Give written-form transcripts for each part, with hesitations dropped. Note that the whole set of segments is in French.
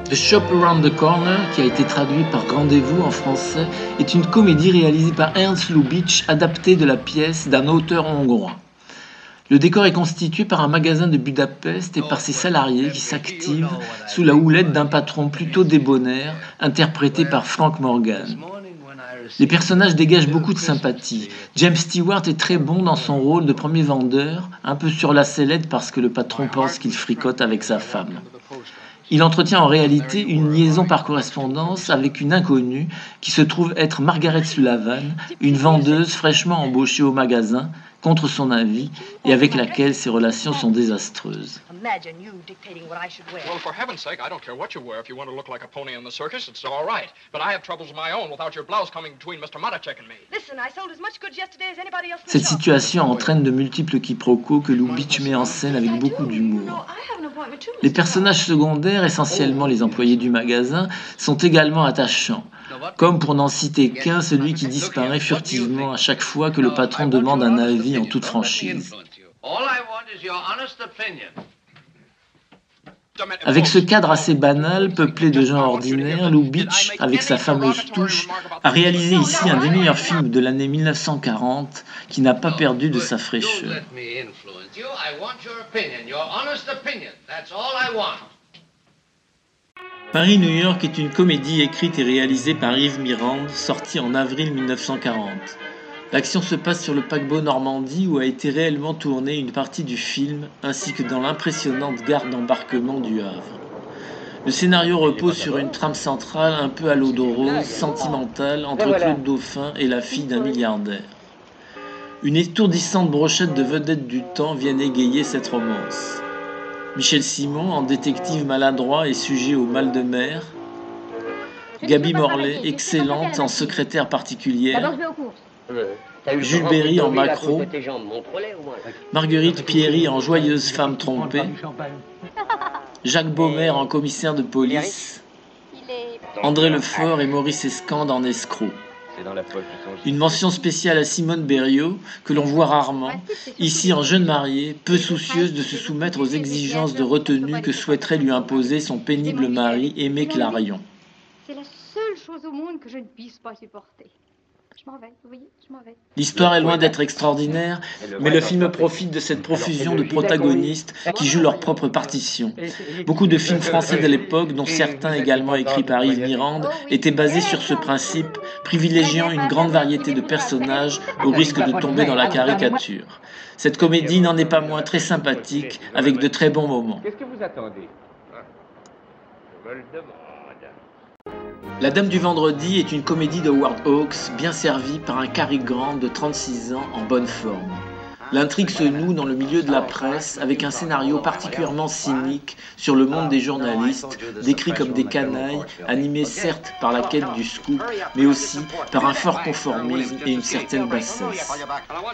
The Shop Around the Corner, qui a été traduit par Rendez-vous en français, est une comédie réalisée par Ernst Lubitsch, adaptée de la pièce d'un auteur hongrois. Le décor est constitué par un magasin de Budapest et par ses salariés qui s'activent sous la houlette d'un patron plutôt débonnaire, interprété par Frank Morgan. Les personnages dégagent beaucoup de sympathie. James Stewart est très bon dans son rôle de premier vendeur, un peu sur la sellette parce que le patron pense qu'il fricote avec sa femme. Il entretient en réalité une liaison par correspondance avec une inconnue qui se trouve être Margaret Sullivan, une vendeuse fraîchement embauchée au magasin, contre son avis, et avec laquelle ses relations sont désastreuses. Imagine you dictating what I should wear. Well, for heaven's sake, I don't care what you wear. If you want to look like a pony in the circus, it's all right. But I have troubles of my own without your blouse coming between Mr. Motacek and me. Listen, I sold as much goods yesterday as anybody else in the Cette shop. situation entraîne de multiples quiproquos que Lubitsch met en scène avec beaucoup d'humour. Les personnages secondaires, essentiellement les employés du magasin, sont également attachants. Comme pour n'en citer qu'un, celui qui disparaît furtivement à chaque fois que le patron demande un avis en toute franchise. Avec ce cadre assez banal, peuplé de gens ordinaires, Lubitsch, avec sa fameuse touche, a réalisé ici un des meilleurs films de l'année 1940 qui n'a pas perdu de sa fraîcheur. Paris-New York est une comédie écrite et réalisée par Yves Mirande, sortie en avril 1940. L'action se passe sur le paquebot Normandie où a été réellement tournée une partie du film, ainsi que dans l'impressionnante gare d'embarquement du Havre. Le scénario repose sur une trame centrale un peu à l'eau de rose, sentimentale, entre Claude Dauphin et la fille d'un milliardaire. Une étourdissante brochette de vedettes du temps vient égayer cette romance. Michel Simon, en détective maladroit et sujet au mal de mer. Gaby Morlet, excellente en secrétaire particulière. Jules Berry en macro. Marguerite Pierry en joyeuse femme trompée. Jacques Baumer en commissaire de police. André Lefort et Maurice Escande en escroc. Une mention spéciale à Simone Berriot, que l'on voit rarement, ici en jeune mariée, peu soucieuse de se soumettre aux exigences de retenue que souhaiterait lui imposer son pénible mari Aimé Clarion. C'est la seule chose au monde que je ne puisse pas supporter. Je m'en vais, vous voyez, je m'en vais. L'histoire est loin d'être extraordinaire, mais le film profite de cette profusion de protagonistes qui jouent leur propre partition. Beaucoup de films français de l'époque, dont certains également écrits par Yves Mirande, étaient basés sur ce principe, privilégiant une grande variété de personnages au risque de tomber dans la caricature. Cette comédie n'en est pas moins très sympathique, avec de très bons moments. Qu'est-ce que vous attendez? La Dame du Vendredi est une comédie de Howard Hawks, bien servie par un Cary Grant de 36 ans en bonne forme. L'intrigue se noue dans le milieu de la presse avec un scénario particulièrement cynique sur le monde des journalistes, décrits comme des canailles, animés certes par la quête du scoop, mais aussi par un fort conformisme et une certaine bassesse.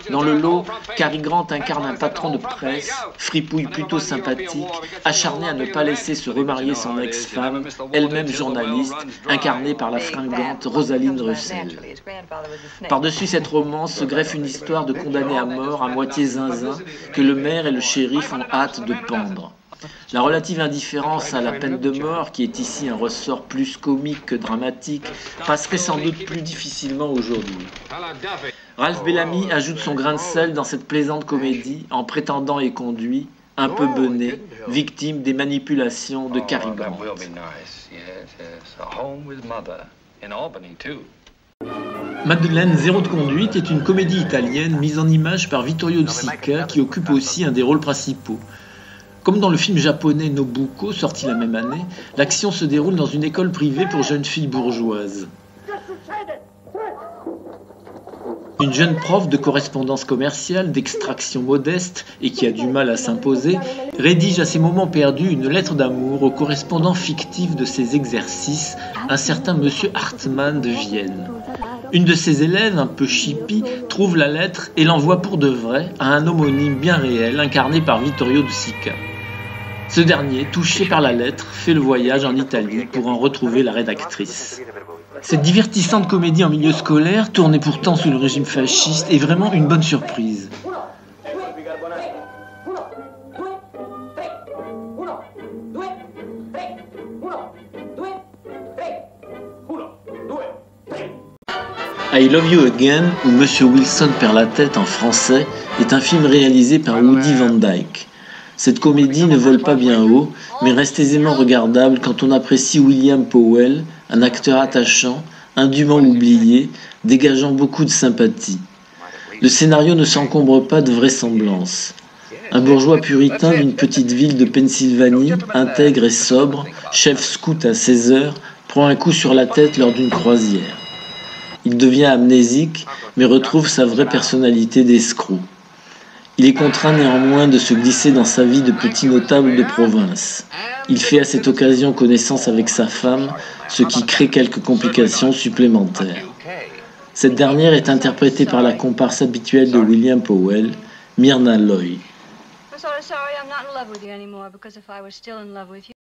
Dans le lot, Cary Grant incarne un patron de presse, fripouille plutôt sympathique, acharné à ne pas laisser se remarier son ex-femme, elle-même journaliste, incarnée par la fringante Rosalind Russell. Par-dessus cette romance se greffe une histoire de condamné à mort à moitié zinzin que le maire et le shérif ont hâte de pendre. La relative indifférence à la peine de mort, qui est ici un ressort plus comique que dramatique, passerait sans doute plus difficilement aujourd'hui. Ralph Bellamy ajoute son grain de sel dans cette plaisante comédie en prétendant et conduit, un peu bené, victime des manipulations de Cary Grant. Madeleine, zéro de conduite est une comédie italienne mise en image par Vittorio De Sica qui occupe aussi un des rôles principaux. Comme dans le film japonais Nobuko, sorti la même année, l'action se déroule dans une école privée pour jeunes filles bourgeoises. Une jeune prof de correspondance commerciale d'extraction modeste et qui a du mal à s'imposer, rédige à ses moments perdus une lettre d'amour au correspondant fictif de ses exercices, un certain monsieur Hartmann de Vienne. Une de ses élèves, un peu chippie, trouve la lettre et l'envoie pour de vrai à un homonyme bien réel incarné par Vittorio De Sica. Ce dernier, touché par la lettre, fait le voyage en Italie pour en retrouver la rédactrice. Cette divertissante comédie en milieu scolaire, tournée pourtant sous le régime fasciste, est vraiment une bonne surprise. I Love You Again, ou Monsieur Wilson perd la tête en français, est un film réalisé par Woody Van Dyke. Cette comédie ne vole pas bien haut, mais reste aisément regardable quand on apprécie William Powell, un acteur attachant, indûment oublié, dégageant beaucoup de sympathie. Le scénario ne s'encombre pas de vraisemblance. Un bourgeois puritain d'une petite ville de Pennsylvanie, intègre et sobre, chef scout à 16 heures, prend un coup sur la tête lors d'une croisière. Il devient amnésique, mais retrouve sa vraie personnalité d'escroc. Il est contraint néanmoins de se glisser dans sa vie de petit notable de province. Il fait à cette occasion connaissance avec sa femme, ce qui crée quelques complications supplémentaires. Cette dernière est interprétée par la comparse habituelle de William Powell, Myrna Loy.